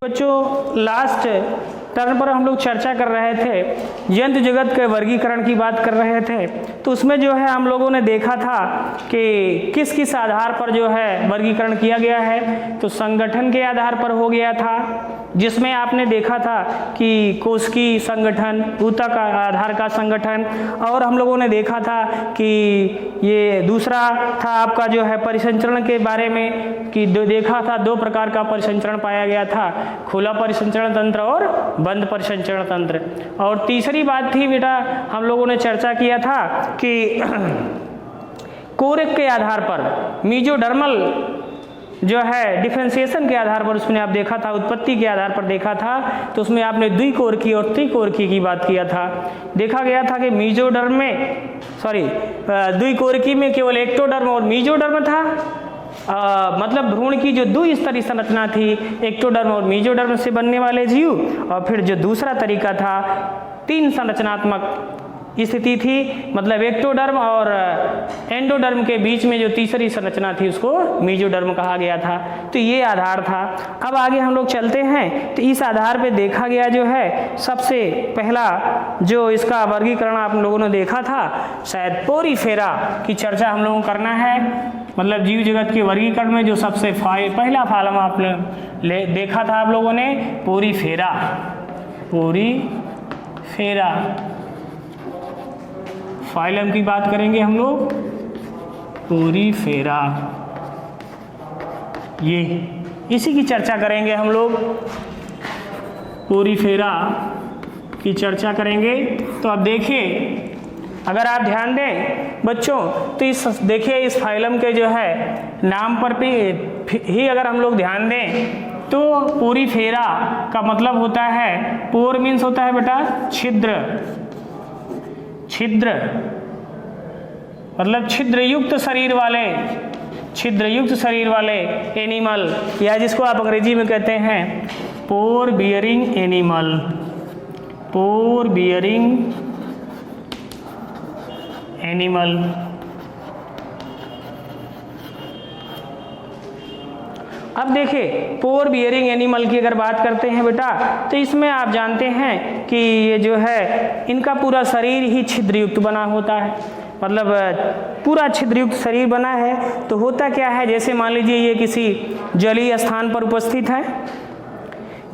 बच्चों last term पर हम लोग चर्चा कर रहे थे, जंतु जगत के वर्गीकरण की बात कर रहे थे। तो उसमें जो है हम लोगों ने देखा था कि किस किस आधार पर जो है वर्गीकरण किया गया है। तो संगठन के आधार पर हो गया था, जिसमें आपने देखा था कि कोशिकीय संगठन, ऊतक आधार का संगठन, और हम लोगों ने देखा था कि ये दूसरा था आपका जो है परिसंचरण के बारे में कि देखा था दो प्रकार का परिसंचरण पाया गया था, खुला परिसंचरण तंत्र और बंद परिसंचरण तंत्र। और तीसरी बात थी बेटा, हम लोगों ने चर्चा किया था कि कोरक के आधार पर मीजोडर्मल जो है डिफरेंशिएशन के आधार पर उसमें आप देखा था, उत्पत्ति के आधार पर देखा था। तो उसमें आपने द्विकोरकी और त्रिकोरकी की बात किया था। देखा गया था कि मीजोडर्म में द्विकोरकी में केवल एक्टोडर्म और मीजोडर्म था। मतलब भ्रूण की जो द्विस्तरीय संरचना थी, एक्टोडर्म और मीजोडर्म से बनने वाले जीव, और फिर जो दूसरा तरीका था तीन संरचनात्मक स्थिति थी, मतलब एक्टोडर्म और एंडोडर्म के बीच में जो तीसरी संरचना थी उसको मीजोडर्म कहा गया था। तो ये आधार था। अब आगे हम लोग चलते हैं। तो इस आधार पे देखा गया जो है सबसे पहला जो इसका वर्गीकरण आप लोगों ने देखा था, शायद पोरीफेरा की चर्चा हम लोगों को करना है। मतलब जीव जगत के वर्गीकरण में जो सबसे पहला फालम आपने देखा था आप लोगों ने, पोरीफेरा। पोरीफेरा फाइलम की बात करेंगे हम लोग, पोरीफेरा, ये इसी की चर्चा करेंगे हम लोग, पोरीफेरा की चर्चा करेंगे। तो अब देखिए, अगर आप ध्यान दें बच्चों, तो इस देखिए इस फाइलम के जो है नाम पर भी ही अगर हम लोग ध्यान दें तो पोरीफेरा का मतलब होता है, पोर मीन्स होता है बेटा छिद्र, छिद्र मतलब छिद्रयुक्त शरीर वाले एनिमल, या जिसको आप अंग्रेजी में कहते हैं पोर बियरिंग एनिमल, पोर बियरिंग एनिमल। अब देखिए पोर बियरिंग एनिमल की अगर बात करते हैं बेटा, तो इसमें आप जानते हैं कि ये जो है इनका पूरा शरीर ही छिद्रयुक्त बना होता है, मतलब पूरा छिद्रयुक्त शरीर बना है। तो होता क्या है, जैसे मान लीजिए ये किसी जलीय स्थान पर उपस्थित है,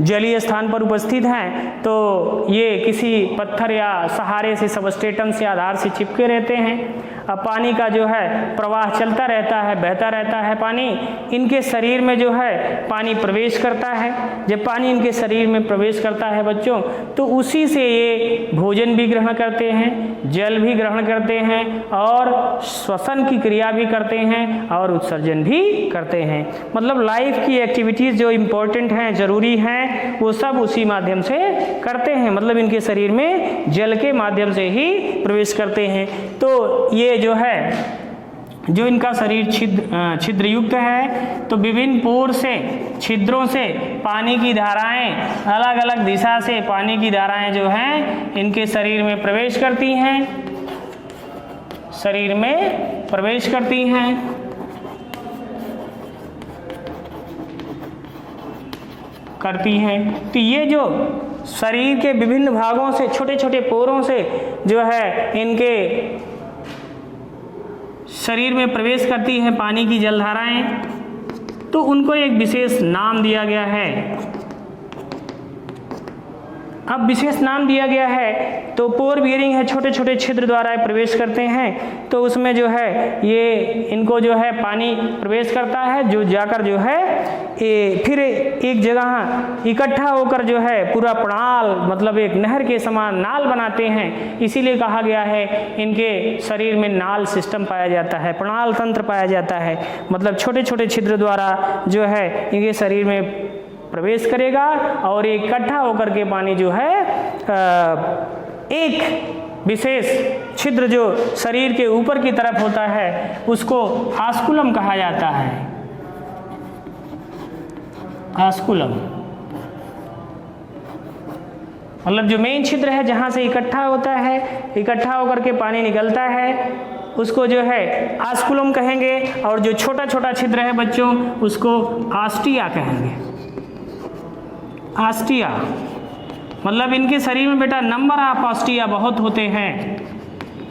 जलीय स्थान पर उपस्थित हैं, तो ये किसी पत्थर या सहारे से, सबस्ट्रेटम से, आधार से चिपके रहते हैं। अब पानी का जो है प्रवाह चलता रहता है, बहता रहता है पानी, इनके शरीर में जो है पानी प्रवेश करता है। जब पानी इनके शरीर में प्रवेश करता है बच्चों, तो उसी से ये भोजन भी ग्रहण करते हैं, जल भी ग्रहण करते हैं, और श्वसन की क्रिया भी करते हैं, और उत्सर्जन भी करते हैं। मतलब लाइफ की एक्टिविटीज़ जो इम्पोर्टेंट हैं, ज़रूरी हैं, वो सब उसी माध्यम से करते हैं। मतलब इनके शरीर में जल के माध्यम से ही प्रवेश करते हैं। तो ये जो है, जो इनका शरीर छिद्रयुक्त है, तो विभिन्न पोर से, छिद्रों से पानी की धाराएं, अलग अलग दिशा से पानी की धाराएं जो हैं इनके शरीर में प्रवेश करती हैं, शरीर में प्रवेश करती हैं। तो ये जो शरीर के विभिन्न भागों से, छोटे छोटे पोरों से जो है इनके शरीर में प्रवेश करती हैं पानी की जलधाराएं, तो उनको एक विशेष नाम दिया गया है। अब विशेष नाम दिया गया है, तो पोर बियरिंग है, छोटे छोटे छिद्र द्वारा प्रवेश करते हैं, तो उसमें जो है ये इनको जो है पानी प्रवेश करता है, जो जाकर जो है फिर एक जगह इकट्ठा होकर जो है पूरा प्रणाल, मतलब एक नहर के समान नाल बनाते हैं। इसीलिए कहा गया है इनके शरीर में नाल सिस्टम पाया जाता है, प्रणाल तंत्र पाया जाता है। मतलब छोटे छोटे छिद्र द्वारा जो है इनके शरीर में प्रवेश करेगा, और इकट्ठा होकर के पानी जो है एक विशेष छिद्र जो शरीर के ऊपर की तरफ होता है उसको आस्कुलम कहा जाता है, आस्कुलम। मतलब जो मेन छिद्र है जहाँ से इकट्ठा होता है, इकट्ठा होकर के पानी निकलता है, उसको जो है आस्कुलम कहेंगे, और जो छोटा छोटा छिद्र है बच्चों उसको आस्टिया कहेंगे, ऑस्टिया, मतलब इनके शरीर में बेटा नंबर ऑफ ऑस्टिया बहुत होते हैं।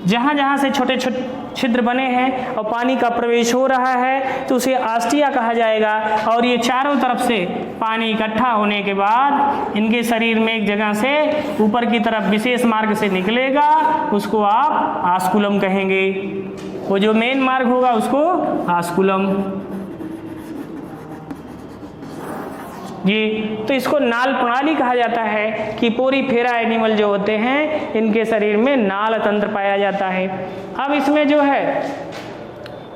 जहाँ जहाँ से छोटे छोटे छिद्र बने हैं और पानी का प्रवेश हो रहा है तो उसे ऑस्टिया कहा जाएगा। और ये चारों तरफ से पानी इकट्ठा होने के बाद इनके शरीर में एक जगह से ऊपर की तरफ विशेष मार्ग से निकलेगा, उसको आप आस्कुलम कहेंगे। वो जो मेन मार्ग होगा उसको आस्कुलम। जी, तो इसको नाल प्रणाली कहा जाता है कि पोरीफेरा एनिमल जो होते हैं इनके शरीर में नाल तंत्र पाया जाता है। अब इसमें जो है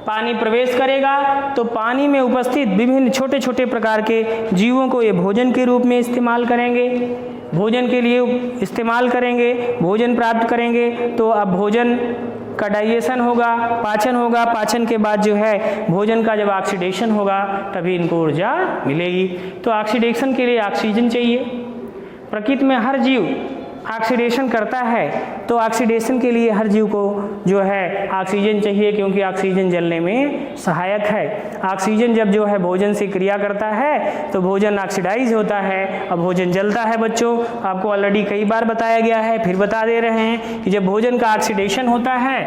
पानी प्रवेश करेगा तो पानी में उपस्थित विभिन्न छोटे छोटे प्रकार के जीवों को ये भोजन के रूप में इस्तेमाल करेंगे, भोजन के लिए इस्तेमाल करेंगे, भोजन प्राप्त करेंगे। तो अब भोजन का डाइजेशन होगा, पाचन होगा, पाचन के बाद जो है भोजन का जब ऑक्सीडेशन होगा तभी इनको ऊर्जा मिलेगी। तो ऑक्सीडेशन के लिए ऑक्सीजन चाहिए। प्रकृति में हर जीव ऑक्सीडेशन करता है, तो ऑक्सीडेशन के लिए हर जीव को जो है ऑक्सीजन चाहिए, क्योंकि ऑक्सीजन जलने में सहायक है। ऑक्सीजन जब जो है भोजन से क्रिया करता है तो भोजन ऑक्सीडाइज होता है, अब भोजन जलता है। बच्चों, आपको ऑलरेडी कई बार बताया गया है, फिर बता दे रहे हैं कि जब भोजन का ऑक्सीडेशन होता है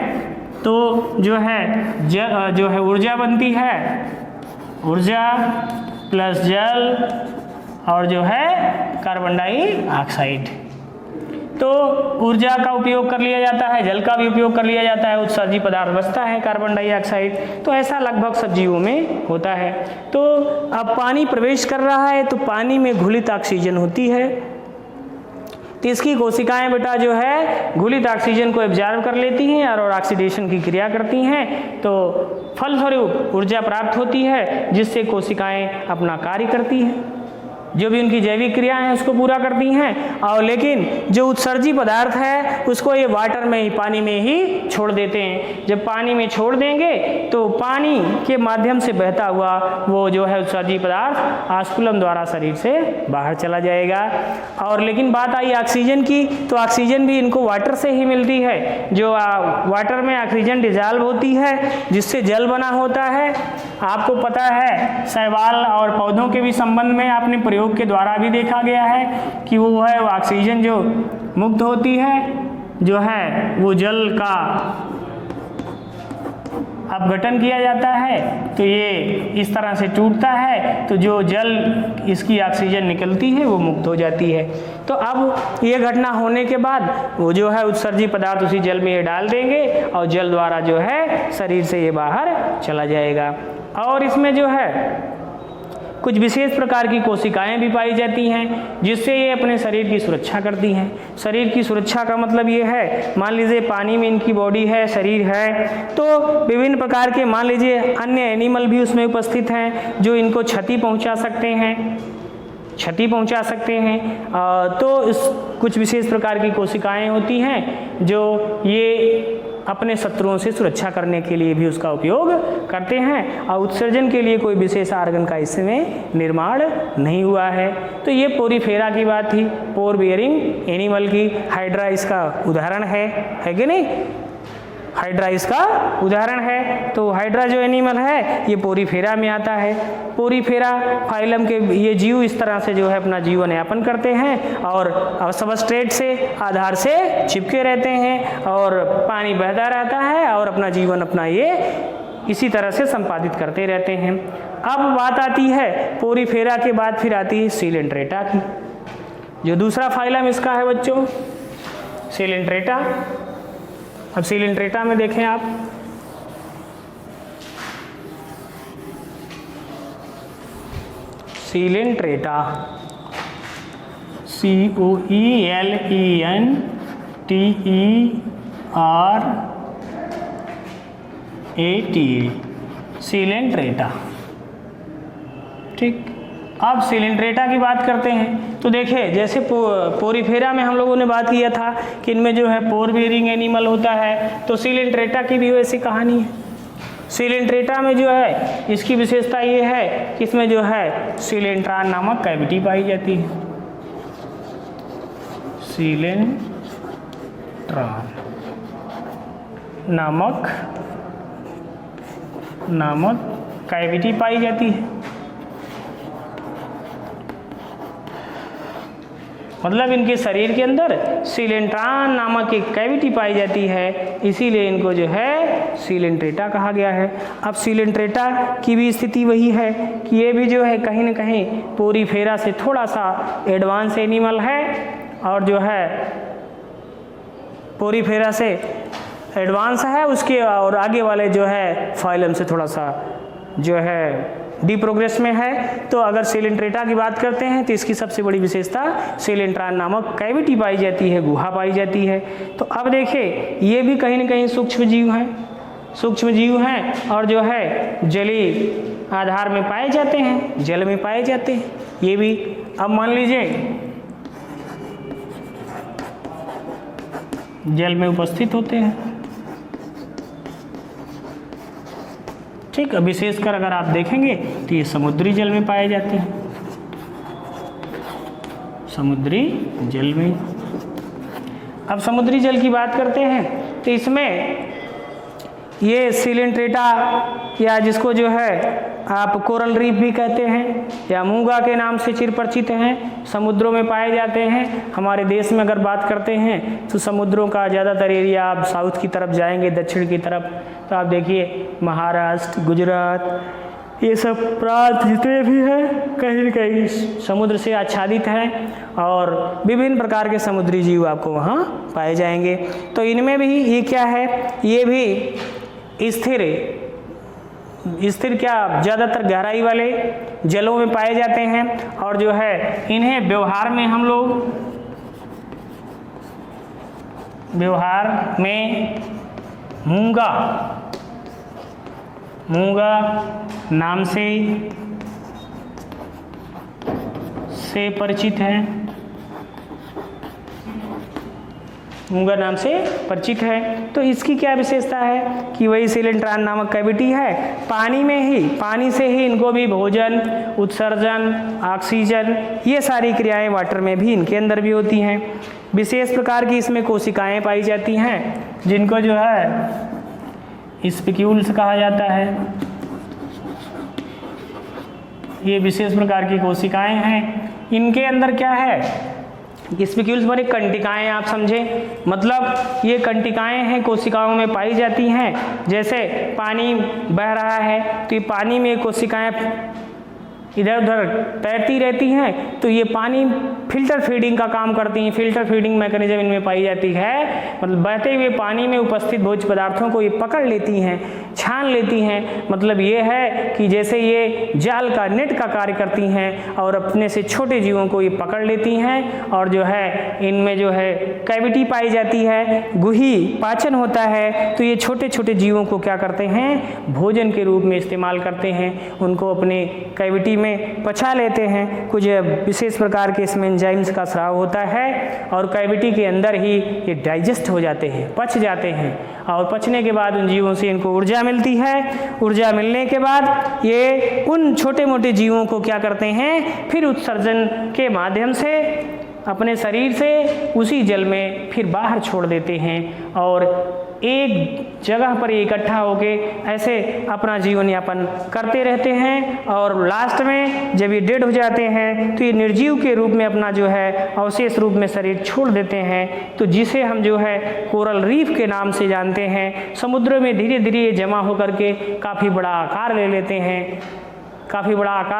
तो जो है ऊर्जा बनती है, ऊर्जा प्लस जल और जो है कार्बन डाइऑक्साइड। तो ऊर्जा का उपयोग कर लिया जाता है, जल का भी उपयोग कर लिया जाता है, उत्सर्जी पदार्थ बचता है कार्बन डाइऑक्साइड। तो ऐसा लगभग सब जीवों में होता है। तो अब पानी प्रवेश कर रहा है तो पानी में घुलित ऑक्सीजन होती है, तो इसकी कोशिकाएं बेटा जो है घुलित ऑक्सीजन को एब्जॉर्ब कर लेती हैं और ऑक्सीडेशन की क्रिया करती हैं, तो फलस्वरूप ऊर्जा प्राप्त होती है, जिससे कोशिकाएं अपना कार्य करती हैं, जो भी उनकी जैविक क्रियाएं हैं उसको पूरा करती हैं। और लेकिन जो उत्सर्जी पदार्थ है उसको ये वाटर में ही, पानी में ही छोड़ देते हैं। जब पानी में छोड़ देंगे तो पानी के माध्यम से बहता हुआ वो जो है उत्सर्जी पदार्थ आस्कुलम द्वारा शरीर से बाहर चला जाएगा। और लेकिन बात आई ऑक्सीजन की, तो ऑक्सीजन भी इनको वाटर से ही मिलती है। जो वाटर में ऑक्सीजन डिजॉल्व होती है जिससे जल बना होता है। आपको पता है शैवाल और पौधों के भी संबंध में आपने प्रयोग के द्वारा भी देखा गया है कि वो है ऑक्सीजन जो मुक्त होती है, जो है वो जल का अपघटन किया जाता है, तो ये इस तरह से टूटता है, तो जो जल इसकी ऑक्सीजन निकलती है वो मुक्त हो जाती है। तो अब ये घटना होने के बाद वो जो है उत्सर्जी पदार्थ उसी जल में ये डाल देंगे और जल द्वारा जो है शरीर से ये बाहर चला जाएगा। और इसमें जो है कुछ विशेष प्रकार की कोशिकाएं भी पाई जाती हैं जिससे ये अपने शरीर की सुरक्षा करती हैं। शरीर की सुरक्षा का मतलब ये है, मान लीजिए पानी में इनकी बॉडी है, शरीर है, तो विभिन्न प्रकार के मान लीजिए अन्य एनिमल भी उसमें उपस्थित हैं जो इनको क्षति पहुंचा सकते हैं, तो कुछ विशेष प्रकार की कोशिकाएं होती हैं जो ये अपने शत्रुओं से सुरक्षा करने के लिए भी उसका उपयोग करते हैं। और उत्सर्जन के लिए कोई विशेष आर्गन का इसमें निर्माण नहीं हुआ है। तो ये पोरीफेरा की बात थी, पोर बियरिंग एनिमल की। हाइड्रा इसका उदाहरण है कि नहीं? हाइड्रा इसका उदाहरण है। तो हाइड्रा जो एनिमल है ये पोरीफेरा में आता है। पोरीफेरा फाइलम के ये जीव इस तरह से जो है अपना जीवन यापन करते हैं और सबस्ट्रेट से, आधार से चिपके रहते हैं और पानी बहता रहता है और अपना जीवन अपना ये इसी तरह से संपादित करते रहते हैं। अब बात आती है पोरीफेरा के बाद फिर आती है सीलेंट्रेटा की। जो दूसरा फाइलम इसका है बच्चों सीलेंट्रेटा। अब सीलेंट्रेटा में देखें आप, सीलेंट्रेटा COELENTERATA सीलेंट्रेटा। ठीक, अब सीलेंट्रेटा की बात करते हैं। तो देखिए जैसे पोरीफेरा में हम लोगों ने बात किया था कि इनमें जो है पोर बियरिंग एनिमल होता है, तो सीलेंट्रेटा की भी वैसी कहानी है। सीलेंट्रेटा में जो है इसकी विशेषता ये है कि इसमें जो है सीलेंट्रान नामक कैविटी पाई जाती है। सीलेंट्रान नामक कैविटी पाई जाती है। मतलब इनके शरीर के अंदर सीलेंट्रान नामक एक कैविटी पाई जाती है, इसीलिए इनको जो है सीलेंट्रेटा कहा गया है। अब सीलेंट्रेटा की भी स्थिति वही है कि ये भी जो है कहीं न कहीं पोरीफेरा से थोड़ा सा एडवांस एनिमल है, और जो है पोरीफेरा से एडवांस है उसके, और आगे वाले जो है फाइलम से थोड़ा सा जो है डी प्रोग्रेस में है। तो अगर सीलेंट्रेटा की बात करते हैं तो इसकी सबसे बड़ी विशेषता सीलेंट्रान नामक कैविटी पाई जाती है, गुहा पाई जाती है। तो अब देखिए ये भी कहीं न कहीं सूक्ष्म जीव हैं और जो है जलीय आधार में पाए जाते हैं, जल में पाए जाते हैं ये भी। अब मान लीजिए जल में उपस्थित होते हैं, ठीक। अब विशेषकर अगर आप देखेंगे तो ये समुद्री जल में पाए जाते हैं, समुद्री जल में। अब समुद्री जल की बात करते हैं तो इसमें ये सीलेंट्रेटा या जिसको जो है आप कोरल रीफ भी कहते हैं या मूंगा के नाम से चिरपरिचित हैं, समुद्रों में पाए जाते हैं। हमारे देश में अगर बात करते हैं तो समुद्रों का ज़्यादातर एरिया आप साउथ की तरफ जाएंगे, दक्षिण की तरफ, तो आप देखिए महाराष्ट्र, गुजरात, ये सब प्रांत जितने भी हैं कहीं न कहीं समुद्र से आच्छादित हैं और विभिन्न प्रकार के समुद्री जीव आपको वहाँ पाए जाएंगे। तो इनमें भी ये क्या है, ये भी स्थिर क्या ज़्यादातर गहराई वाले जलों में पाए जाते हैं, और जो है इन्हें व्यवहार में हम लोग मूंगा नाम से परिचित हैं, मूंगा नाम से परिचित है। तो इसकी क्या विशेषता है कि वही सीलेंट्रान नामक कैविटी है, पानी से ही इनको भी भोजन, उत्सर्जन, ऑक्सीजन, ये सारी क्रियाएं वाटर में भी इनके अंदर भी होती हैं। विशेष प्रकार की इसमें कोशिकाएं पाई जाती हैं जिनको जो है स्पिक्यूल्स कहा जाता है। ये विशेष प्रकार की कोशिकाएं हैं। इनके अंदर क्या है, स्पिक्यूल्स माने कंटिकाएं, आप समझे, मतलब ये कंटिकाएं हैं कोशिकाओं में पाई जाती हैं। जैसे पानी बह रहा है तो ये पानी में कोशिकाएं इधर उधर तैरती रहती हैं, तो ये पानी फिल्टर फीडिंग का काम करती हैं, फिल्टर फीडिंग मैकेनिज्म इनमें पाई जाती है। मतलब बहते हुए पानी में उपस्थित भोज्य पदार्थों को ये पकड़ लेती हैं, छान लेती हैं। मतलब ये है कि जैसे ये जाल का, नेट का कार्य करती हैं और अपने से छोटे जीवों को ये पकड़ लेती हैं, और जो है इनमें जो है कैविटी पाई जाती है, गुही पाचन होता है, तो ये छोटे छोटे जीवों को क्या करते हैं, भोजन के रूप में इस्तेमाल करते हैं, उनको अपने कैविटी में पचा लेते हैं। कुछ विशेष प्रकार के इसमें एंजाइम्स का स्राव होता है और कैविटी के अंदर ही ये डाइजेस्ट हो जाते हैं, पच जाते हैं, और पचने के बाद उन जीवों से इनको ऊर्जा मिलती है। ऊर्जा मिलने के बाद ये उन छोटे मोटे जीवों को क्या करते हैं, फिर उत्सर्जन के माध्यम से अपने शरीर से उसी जल में फिर बाहर छोड़ देते हैं, और एक जगह पर इकट्ठा होके ऐसे अपना जीवन यापन करते रहते हैं। और लास्ट में जब ये डेड हो जाते हैं तो ये निर्जीव के रूप में अपना जो है अवशेष रूप में शरीर छोड़ देते हैं, तो जिसे हम जो है कोरल रीफ के नाम से जानते हैं। समुद्र में धीरे धीरे ये जमा होकर के काफ़ी बड़ा आकार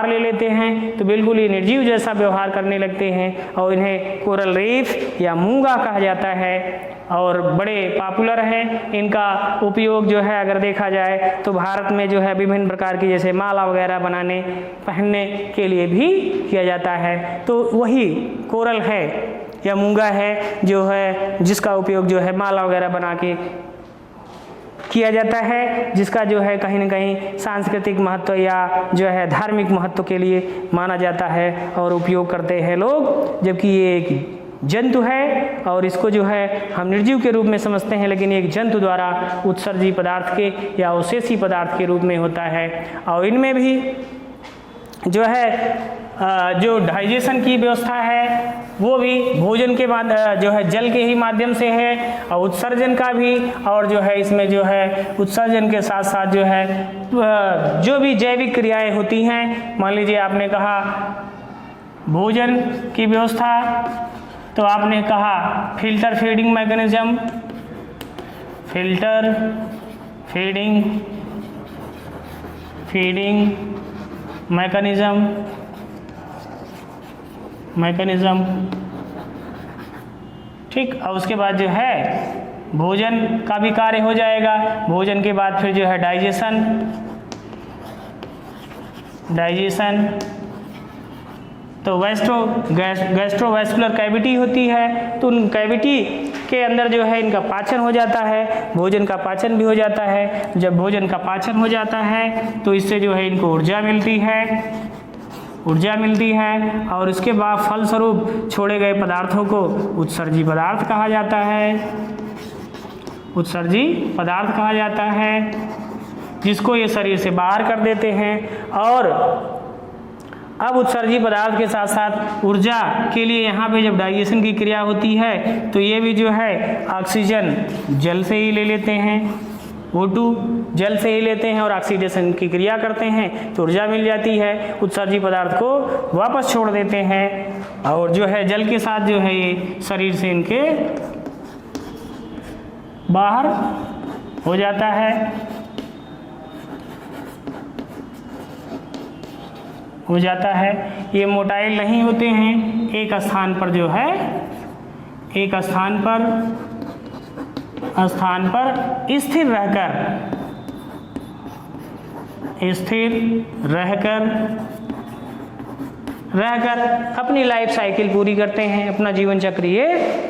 ले लेते हैं, तो बिल्कुल ये निर्जीव जैसा व्यवहार करने लगते हैं, और इन्हें कोरल रीफ या मूंगा कहा जाता है, और बड़े पॉपुलर हैं। इनका उपयोग जो है अगर देखा जाए तो भारत में जो है विभिन्न प्रकार की जैसे माला वगैरह बनाने, पहनने के लिए भी किया जाता है। तो वही कोरल है या मूंगा है जो है जिसका उपयोग जो है माला वगैरह बना के किया जाता है, जिसका जो है कहीं न कहीं सांस्कृतिक महत्व या जो है धार्मिक महत्व के लिए माना जाता है और उपयोग करते हैं लोग। जबकि ये एक जंतु है और इसको जो है हम निर्जीव के रूप में समझते हैं, लेकिन एक जंतु द्वारा उत्सर्जी पदार्थ के या अवशेषी पदार्थ के रूप में होता है। और इनमें भी जो है जो डाइजेशन की व्यवस्था है वो भी भोजन के बाद जो है जल के ही माध्यम से है, और उत्सर्जन का भी, और जो है इसमें जो है उत्सर्जन के साथ साथ जो है जो भी जैविक क्रियाएं होती हैं, मान लीजिए आपने कहा भोजन की व्यवस्था, तो आपने कहा filter feeding mechanism, filter feeding mechanism, ठीक। और उसके बाद जो है भोजन का भी कार्य हो जाएगा। भोजन के बाद फिर जो है डाइजेशन, तो गैस्ट्रोवैस्कुलर कैविटी होती है, तो उन कैविटी के अंदर जो है इनका पाचन हो जाता है, भोजन का पाचन भी हो जाता है। जब भोजन का पाचन हो जाता है तो इससे जो है इनको ऊर्जा मिलती है और उसके बाद फलस्वरूप छोड़े गए पदार्थों को उत्सर्जी पदार्थ कहा जाता है, जिसको ये शरीर से बाहर कर देते हैं। और अब उत्सर्जी पदार्थ के साथ साथ ऊर्जा के लिए यहाँ पे जब डाइजेशन की क्रिया होती है तो ये भी जो है ऑक्सीजन जल से ही ले लेते हैं, O2 जल से ही लेते हैं और ऑक्सीडेशन की क्रिया करते हैं तो ऊर्जा मिल जाती है, उत्सर्जी पदार्थ को वापस छोड़ देते हैं और जो है जल के साथ जो है ये शरीर से इनके बाहर हो जाता है। ये मोटाइल नहीं होते हैं, एक स्थान पर स्थिर रहकर अपनी लाइफ साइकिल पूरी करते हैं, अपना जीवन चक्र ये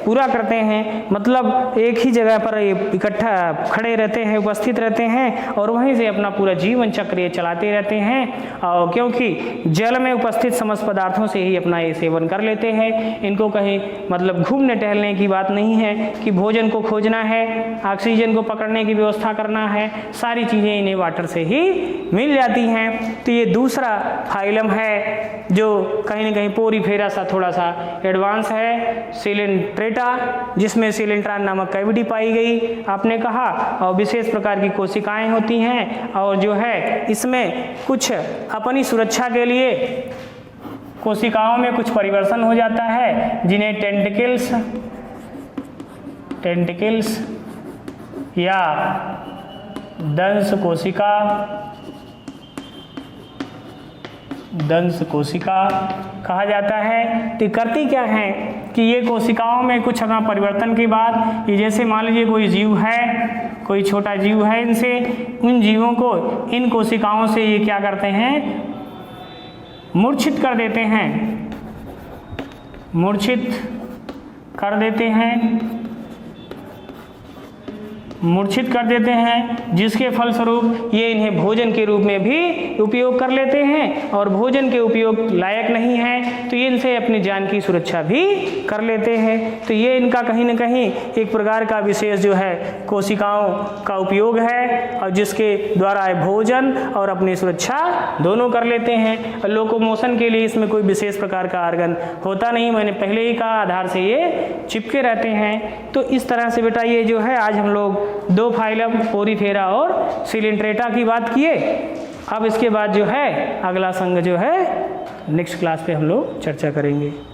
पूरा करते हैं। मतलब एक ही जगह पर ये इकट्ठा खड़े रहते हैं, उपस्थित रहते हैं और वहीं से अपना पूरा जीवन चक्र ये चलाते रहते हैं। और क्योंकि जल में उपस्थित समस्त पदार्थों से ही अपना ये सेवन कर लेते हैं, इनको कहीं मतलब घूमने टहलने की बात नहीं है कि भोजन को खोजना है, ऑक्सीजन को पकड़ने की व्यवस्था करना है, सारी चीज़ें इन्हें वाटर से ही मिल जाती हैं। तो ये दूसरा फाइलम है जो कहीं ना कहीं पोरीफेरा सा थोड़ा सा एडवांस है, सिलेंट्रेटा, जिसमें सिलेंट्रान नामक कैविटी पाई गई आपने कहा, और विशेष प्रकार की कोशिकाएं होती हैं और जो है इसमें कुछ अपनी सुरक्षा के लिए कोशिकाओं में कुछ परिवर्तन हो जाता है जिन्हें टेंटिकल्स या दंश कोशिका कहा जाता है। तो करती क्या है कि ये कोशिकाओं में कुछ अपना परिवर्तन के बाद ये जैसे मान लीजिए कोई जीव है, कोई छोटा जीव है, उन जीवों को इन कोशिकाओं से ये क्या करते हैं, मूर्छित कर देते हैं, जिसके फलस्वरूप ये इन्हें भोजन के रूप में भी उपयोग कर लेते हैं और भोजन के उपयोग लायक नहीं है तो ये इनसे अपनी जान की सुरक्षा भी कर लेते हैं। तो ये इनका कहीं ना कहीं एक प्रकार का विशेष जो है कोशिकाओं का उपयोग है और जिसके द्वारा भोजन और अपनी सुरक्षा दोनों कर लेते हैं। लोकोमोशन के लिए इसमें कोई विशेष प्रकार का आर्गन होता नहीं, मैंने पहले ही कहा, आधार से ये चिपके रहते हैं। तो इस तरह से बेटा ये जो है आज हम लोग दो फाइलम पोरीफेरा और सिलेंट्रेटा की बात किए। अब इसके बाद जो है अगला संघ जो है नेक्स्ट क्लास पे हम लोग चर्चा करेंगे।